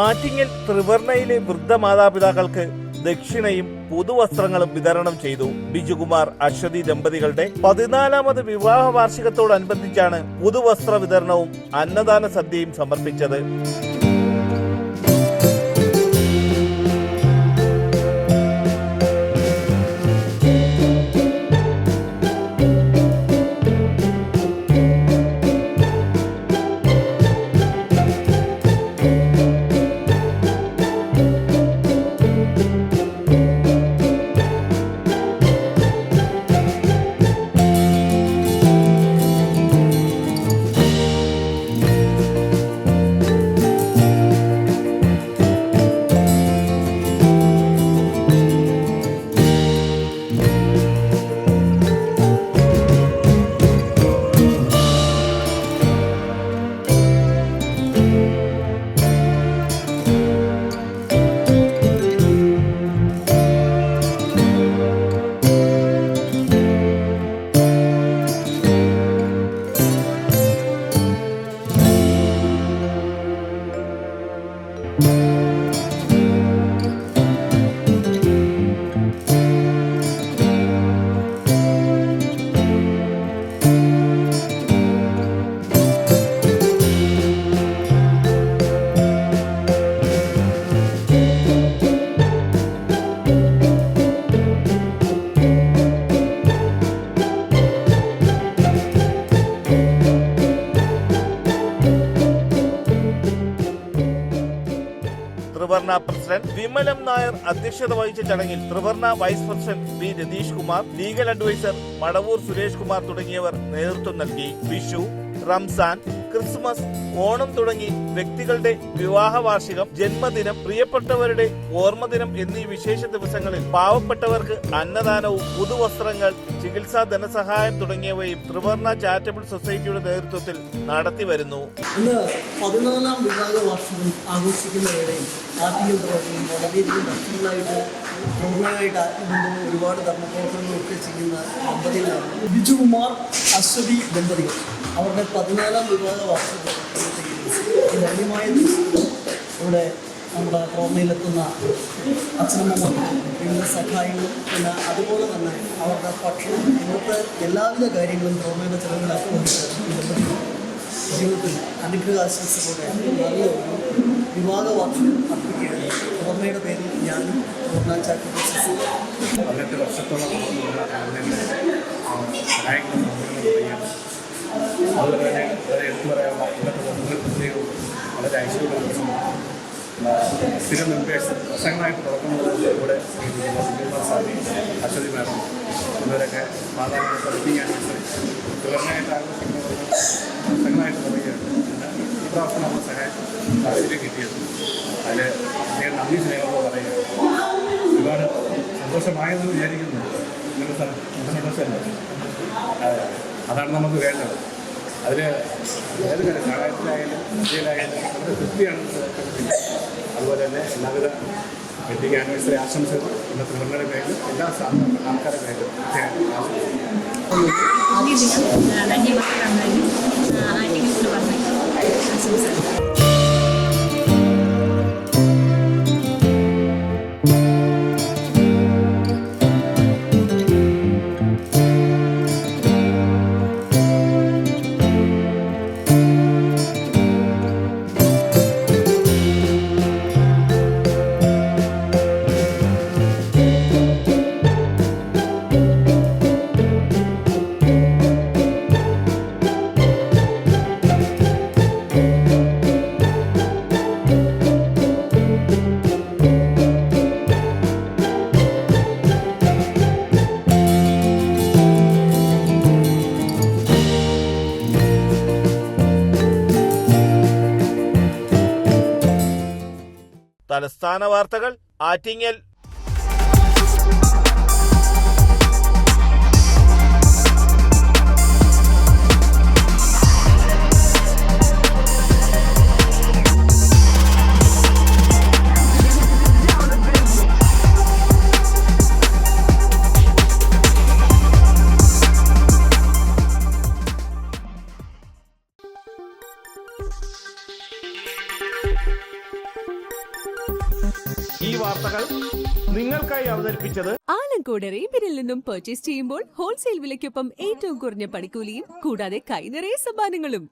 ആറ്റിങ്ങൽ ത്രിവർണയിലെ വൃദ്ധ മാതാപിതാക്കൾക്ക് ദക്ഷിണയും പുതുവസ്ത്രങ്ങളും വിതരണം ചെയ്തു. ബിജുകുമാർ അശ്വതി ദമ്പതികളുടെ 14ാമത് വിവാഹ വാർഷികത്തോടനുബന്ധിച്ചാണ് പുതുവസ്ത്ര വിതരണവും അന്നദാന സദ്യയും സമർപ്പിച്ചത്. ത്രിവർണ പ്രസിഡന്റ് വിമലം നായർ അധ്യക്ഷത വഹിച്ച ചടങ്ങിൽ Thrivarna vice president P Ratheesh Kumar, legal adviser Madavoor Suresh Kumar തുടങ്ങിയവർ നേതൃത്വം നൽകി. വിഷു, റംസാൻ, ക്രിസ്മസ്, ഓണം തുടങ്ങി വ്യക്തികളുടെ വിവാഹ വാർഷികം, ജന്മദിനം, പ്രിയപ്പെട്ടവരുടെ ഓർമ്മദിനം എന്നീ വിശേഷ ദിവസങ്ങളിൽ പാവപ്പെട്ടവർക്ക് അന്നദാനവും പുതുവസ്ത്രങ്ങൾ, ചികിത്സാ ധനസഹായം തുടങ്ങിയവയും ത്രിവർണ ചാരിറ്റബിൾ സൊസൈറ്റിയുടെ നേതൃത്വത്തിൽ നടത്തി വരുന്നു. ഇന്ന് 14ാം വിവാഹ വാർഷികം ആഘോഷിക്കുന്ന വേളയിൽ ആറ്റിങ്ങൽ ത്രിവർണയിൽ വളരെയധികം വർഷങ്ങളായിട്ട് പൂർണ്ണമായിട്ട് ആത്മബന്ധവും ഒരുപാട് ധർമ്മപ്രവർത്തനങ്ങളൊക്കെ ചെയ്യുന്ന ദമ്പതികളാണ് ബിജുകുമാർ അശ്വതി ദമ്പതികൾ. അവരുടെ 14ാം വിവാഹ വാർഷികം ധന്യമായ ഇവിടെ നമ്മുടെ ത്രിവർണയിലെത്തുന്ന അച്ഛനമ്മമാർക്കും വിവിധ സഹായങ്ങളും പിന്നെ അതുപോലെ തന്നെ അവരുടെ ഭക്ഷണം ഇന്നത്തെ എല്ലാവിധ കാര്യങ്ങളും ത്രിവർണയുടെ ചെലവിലാക്കി ദമ്പതികൾ ജീവിതത്തിൽ അനുഗ്രഹാശംസകളോടെ നല്ല ഒരു വിവാഹ വാർഷികം അർപ്പിക്കുകയാണ്. ത്രിവർണയുടെ പേരിൽ ഞാനും ത്രിവർണ ചാരിറ്റബിൾ സൊസൈറ്റി 18 വർഷത്തോളം സഹായങ്ങളും അതുപോലെ തന്നെ വളരെ എടുത്തു പറയാനുള്ള ഇന്നത്തെ പ്രത്യേകവും വളരെ ഐശ്വര്യമുള്ള ദിവസമാണ്. സ്ഥിരം മെമ്പേഴ്സ് വർഷങ്ങളായിട്ട് തുറക്കുന്നത് ഇവിടെ സ്വാമി, അശ്വതി മാഡം എന്നിവരൊക്കെ മാതാവിനെ വെഡിങ് ആനിവേഴ്സറി ത്രിവർണയായിട്ട് ആഘോഷിക്കുന്നത് വർഷങ്ങളായിട്ട് പറയുകയാണ്. ഈ പ്രാവശ്യം നമ്മൾ സാഹചര്യം കിട്ടിയത് അതിൽ അദ്ദേഹം നന്ദി സ്നേഹത്തോട് പറയുകയാണ്. ഒരുപാട് സന്തോഷമായെന്ന് വിചാരിക്കുന്നു. നിങ്ങളുടെ സന്തോഷമല്ല, അതാണ് നമുക്ക് വേണ്ടത്. അതിൽ ഏത് കാര്യം സഹായത്തിലായാലും ഇന്ത്യയിലായാലും വളരെ തൃപ്തിയാണ്. അതുപോലെ തന്നെ എല്ലാവിധ വെഡിങ് ആനിവേഴ്സറി ആശംസകൾ ഇന്നത്തെ ത്രിവർണയുടെ പേരിൽ എല്ലാ ആൾക്കാരുടെ പേരിലും ആശംസകൾ. തലസ്ഥാന വാർത്തകൾ ആറ്റിങ്ങൽ. ഈ വാർത്തകൾ നിങ്ങൾക്കായി അവതരിപ്പിച്ചത് ആലങ്കോട് റേബിനിൽ നിന്നും പർച്ചേസ് ചെയ്യുമ്പോൾ ഹോൾസെയിൽ വിലയ്ക്കൊപ്പം ഏറ്റവും കുറഞ്ഞ പണിക്കൂലിയും കൂടാതെ കൈനിറയെ സമ്മാനങ്ങളും.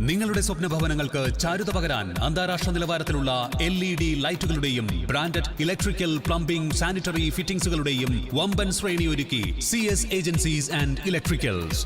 നിങ്ങളുടെ സ്വപ്ന ഭവനങ്ങൾക്ക് ചാരുത പകരാൻ അന്താരാഷ്ട്ര നിലവാരത്തിലുള്ള LED ലൈറ്റുകളുടെയും ബ്രാൻഡഡ് ഇലക്ട്രിക്കൽ, പ്ലംബിംഗ്, സാനിറ്ററി ഫിറ്റിംഗ്സുകളുടെയും വമ്പൻ ശ്രേണി ഒരുക്കി CS ഏജൻസീസ് ആൻഡ് ഇലക്ട്രിക്കൽസ്.